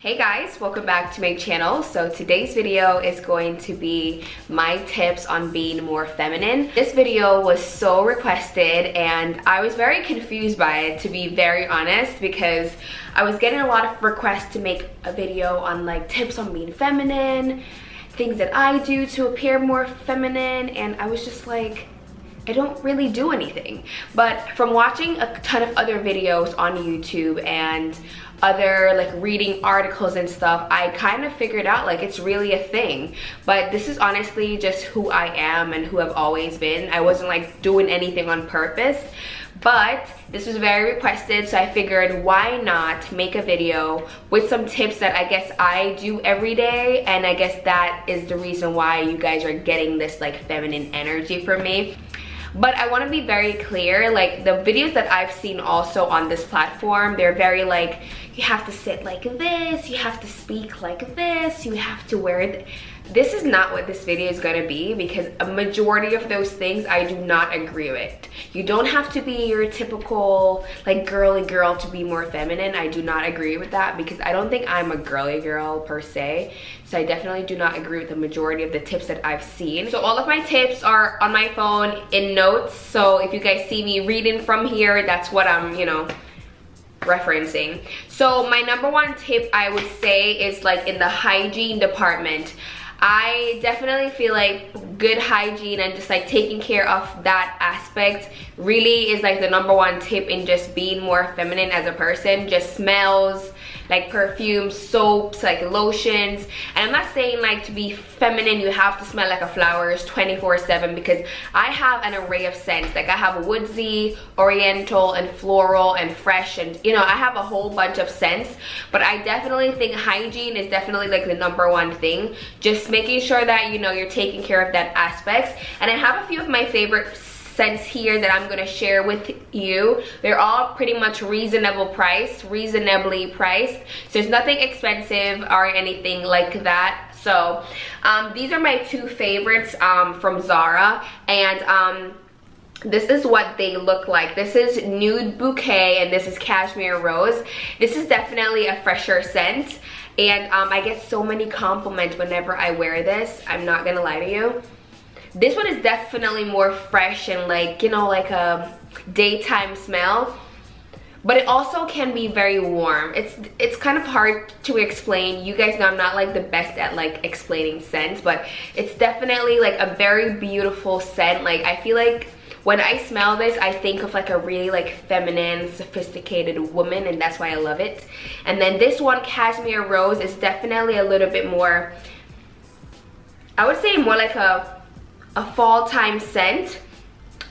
Hey guys, welcome back to my channel. So today's video is going to be my tips on being more feminine. This video was so requested and I was very confused by it, to be very honest, because I was getting a lot of requests to make a video on like tips on being feminine, things that I do to appear more feminine, and I was just like, I don't really do anything. But from watching a ton of other videos on YouTube and other like reading articles and stuff, I kind of figured out like it's really a thing. But this is honestly just who I am and who I've always been. I wasn't like doing anything on purpose, but this was very requested, so I figured why not make a video with some tips that I guess I do every day, and I guess that is the reason why you guys are getting this like feminine energy from me. But I want to be very clear, like the videos that I've seen also on this platform, they're very like, you have to sit like this, you have to speak like this, you have to wear it. This is not what this video is going to be, because a majority of those things I do not agree with. You don't have to be your typical like girly girl to be more feminine. I do not agree with that, because I don't think I'm a girly girl per se. So I definitely do not agree with the majority of the tips that I've seen. So all of my tips are on my phone in notes. So if you guys see me reading from here, that's what I'm, you know, referencing. So my number one tip I would say is like in the hygiene department. I definitely feel like good hygiene and just like taking care of that aspect really is like the number one tip in just being more feminine as a person. Just smells, like perfumes, soaps, like lotions. And I'm not saying like to be feminine you have to smell like a flowers 24/7, because I have an array of scents. Like I have woodsy, oriental, and floral, and fresh, and you know, I have a whole bunch of scents. But I definitely think hygiene is definitely like the number one thing. Just making sure that, you know, you're taking care of that aspect. And I have a few of my favorite scents here that I'm gonna share with you. They're all pretty much reasonably priced. So it's nothing expensive or anything like that. So these are my two favorites from Zara, and this is what they look like. This is Nude Bouquet and this is Cashmere Rose. This is definitely a fresher scent, and I get so many compliments whenever I wear this. I'm not gonna lie to you. This one is definitely more fresh and like, you know, like a daytime smell, but it also can be very warm. It's kind of hard to explain. You guys know I'm not like the best at like explaining scents, but it's definitely like a very beautiful scent. Like I feel like when I smell this, I think of like a really like feminine, sophisticated woman, and that's why I love it. And then this one, Cashmere Rose, is definitely a little bit more, I would say more like a fall time scent.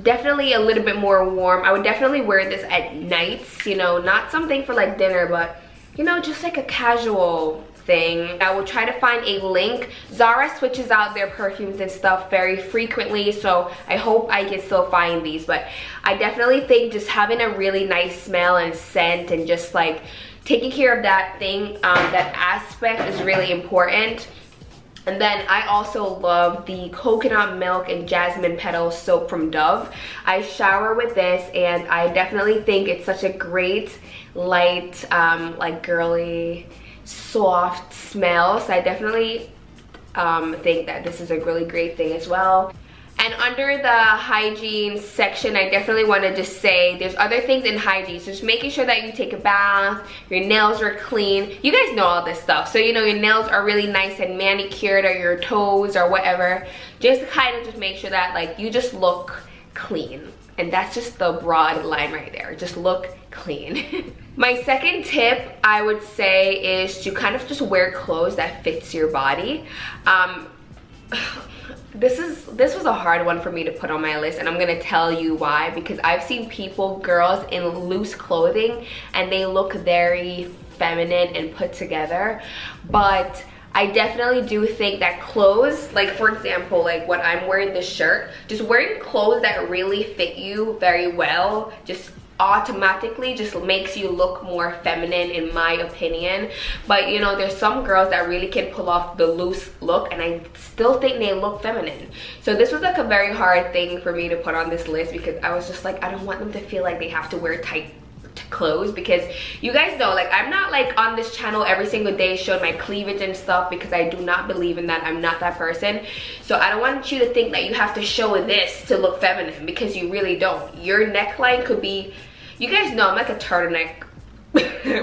Definitely a little bit more warm. I would definitely wear this at nights, you know, not something for like dinner, but you know, just like a casual thing. I will try to find a link. Zara switches out their perfumes and stuff very frequently, so I hope I can still find these. But I definitely think just having a really nice smell and scent and just like taking care of that thing, that aspect is really important. And then I also love the coconut milk and jasmine petal soap from Dove. I shower with this, and I definitely think it's such a great light, like girly, soft smell. So I definitely think that this is a really great thing as well. And under the hygiene section, I definitely want to just say there's other things in hygiene. So just making sure that you take a bath, your nails are clean. You guys know all this stuff. So you know your nails are really nice and manicured, or your toes or whatever. Just to kind of just make sure that like you just look clean. And that's just the broad line right there. Just look clean. My second tip I would say is to kind of just wear clothes that fits your body. This was a hard one for me to put on my list, and I'm gonna tell you why. Because I've seen girls in loose clothing, and they look very feminine and put together. But I definitely do think that clothes, like for example, like when I'm wearing this shirt, just wearing clothes that really fit you very well just automatically just makes you look more feminine, in my opinion. But you know, there's some girls that really can pull off the loose look, and I still think they look feminine. So this was like a very hard thing for me to put on this list, because I was just like, I don't want them to feel like they have to wear tight clothes, because you guys know, like, I'm not like on this channel every single day showing my cleavage and stuff, because I do not believe in that. I'm not that person. So I don't want you to think that you have to show this to look feminine, because you really don't. Your neckline could be, you guys know I'm like a turtleneck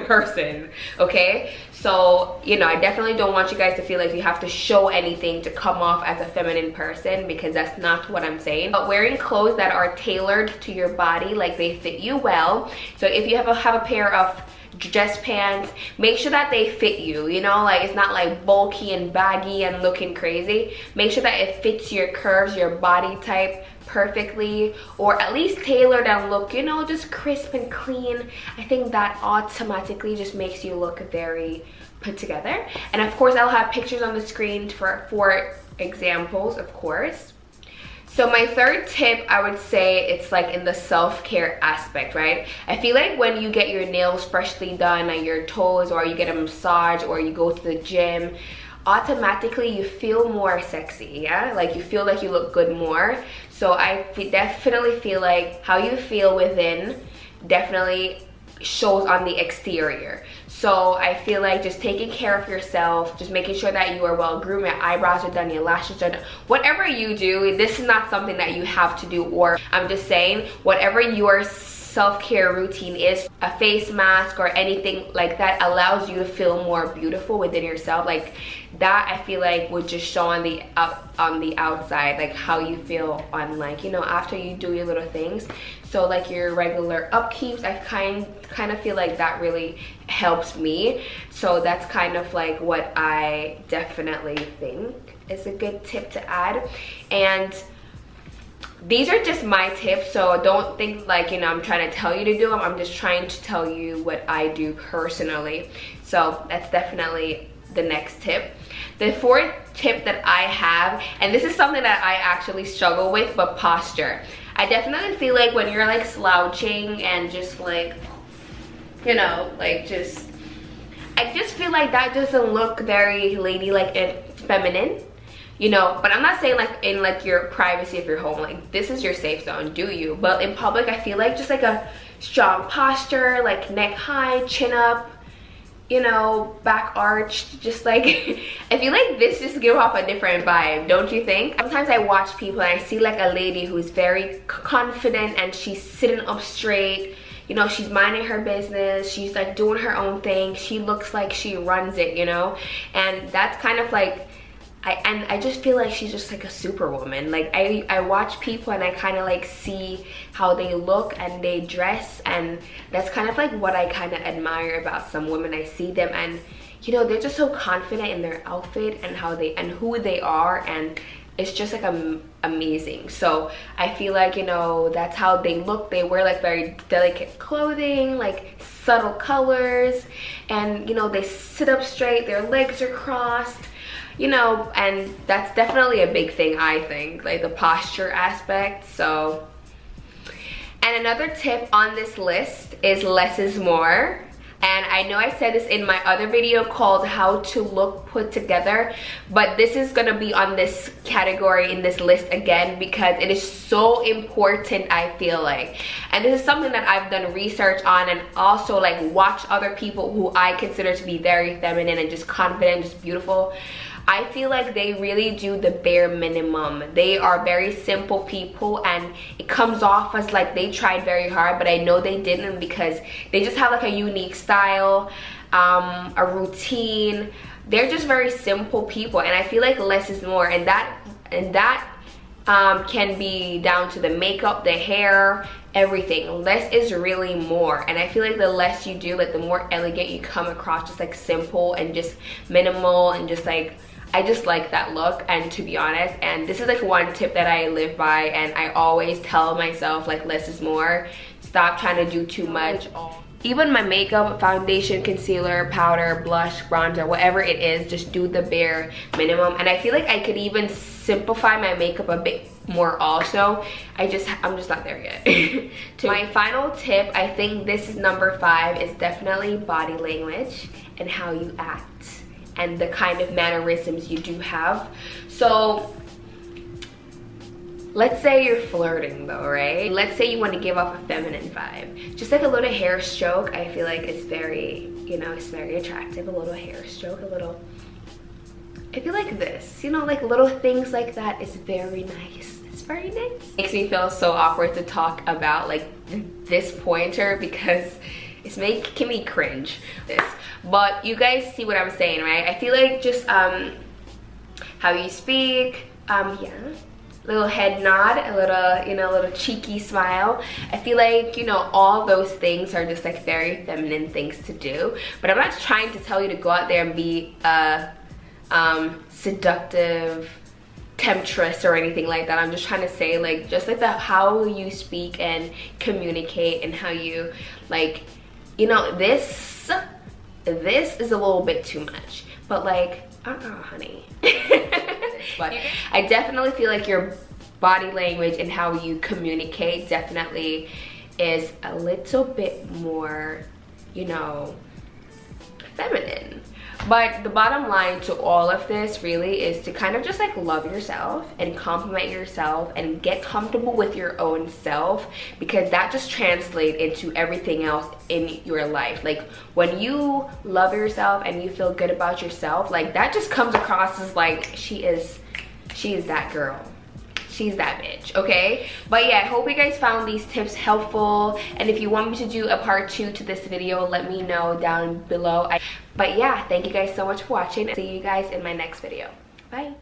person, okay? So, you know, I definitely don't want you guys to feel like you have to show anything to come off as a feminine person, because that's not what I'm saying. But wearing clothes that are tailored to your body, like they fit you well. So if you have a pair of dress pants, make sure that they fit you, you know, like it's not like bulky and baggy and looking crazy. Make sure that it fits your curves, your body type perfectly, or at least tailored and look, you know, just crisp and clean. I think that automatically just makes you look very put together. And of course, I'll have pictures on the screen for examples, of course. So my third tip, I would say it's like in the self-care aspect, right? I feel like when you get your nails freshly done on your toes, or you get a massage, or you go to the gym, automatically you feel more sexy, yeah? Like you feel like you look good more. So I definitely feel like how you feel within definitely shows on the exterior. So I feel like just taking care of yourself, just making sure that you are well groomed, your eyebrows are done, your lashes are done, whatever you do, this is not something that you have to do, or I'm just saying whatever your self-care routine is, a face mask or anything like that allows you to feel more beautiful within yourself. Like that, I feel like would just show on the outside, like how you feel on, like, you know, after you do your little things. So like your regular upkeeps, I kind of feel like that really helps me. So that's kind of like what I definitely think is a good tip to add. And these are just my tips, so don't think like, you know, I'm trying to tell you to do them. I'm just trying to tell you what I do personally. So that's definitely the next tip. The fourth tip that I have, and this is something that I actually struggle with, but posture. I definitely feel like when you're like slouching and just like, you know, like just, I just feel like that doesn't look very ladylike and feminine. You know, but I'm not saying like in like your privacy of your home, like this is your safe zone, do you? But in public, I feel like just like a strong posture, like neck high, chin up, you know, back arched, just like I feel like this just gives off a different vibe, don't you think? Sometimes I watch people and I see like a lady who's very confident and she's sitting up straight, you know, she's minding her business, she's like doing her own thing, she looks like she runs it, you know? And that's kind of like, I just feel like she's just like a superwoman. Like I watch people and I kind of like see how they look and they dress, and that's kind of like what I kind of admire about some women. I see them and, you know, they're just so confident in their outfit and how they and who they are, and it's just like amazing. So I feel like, you know, that's how they look. They wear like very delicate clothing, like subtle colors, and, you know, they sit up straight, their legs are crossed, you know, and that's definitely a big thing, I think, like the posture aspect. So, and another tip on this list is less is more. And I know I said this in my other video called how to look put together, but this is gonna be on this category in this list again because it is so important, I feel like. And this is something that I've done research on, and also like watch other people who I consider to be very feminine and just confident, just beautiful. I feel like they really do the bare minimum. They are very simple people, and it comes off as like they tried very hard, but I know they didn't, because they just have like a unique style, a routine. They're just very simple people, and I feel like less is more, and that can be down to the makeup, the hair, everything. Less is really more, and I feel like the less you do, like the more elegant you come across, just like simple and just minimal, and just like I just like that look. And to be honest, and this is like one tip that I live by, and I always tell myself like less is more. Stop trying to do too much. Even my makeup, foundation, concealer, powder, blush, bronzer, whatever it is, just do the bare minimum. And I feel like I could even simplify my makeup a bit more also. I'm just not there yet. My final tip, I think this is number 5, is definitely body language and how you act and the kind of mannerisms you do have. So let's say you're flirting though, right? Let's say you want to give off a feminine vibe. Just like a little hair stroke, I feel like it's very, you know, it's very attractive. A little hair stroke, a little, I feel like this, you know, like little things like that is very nice. It's very nice. Makes me feel so awkward to talk about like this pointer because it's making me cringe. But you guys see what I'm saying, right? I feel like just how you speak, yeah. Little head nod, a little, you know, a little cheeky smile. I feel like, you know, all those things are just like very feminine things to do. But I'm not trying to tell you to go out there and be a seductive temptress or anything like that. I'm just trying to say like just like how you speak and communicate and how you like, you know, this is a little bit too much. But like, honey. But I definitely feel like your body language and how you communicate definitely is a little bit more, you know, feminine. But the bottom line to all of this really is to kind of just like love yourself and compliment yourself and get comfortable with your own self, because that just translates into everything else in your life. Like when you love yourself and you feel good about yourself, like that just comes across as like she is that girl. She's that bitch, okay? But yeah, I hope you guys found these tips helpful. And if you want me to do a part 2 to this video, let me know down below. But yeah, thank you guys so much for watching. See you guys in my next video. Bye.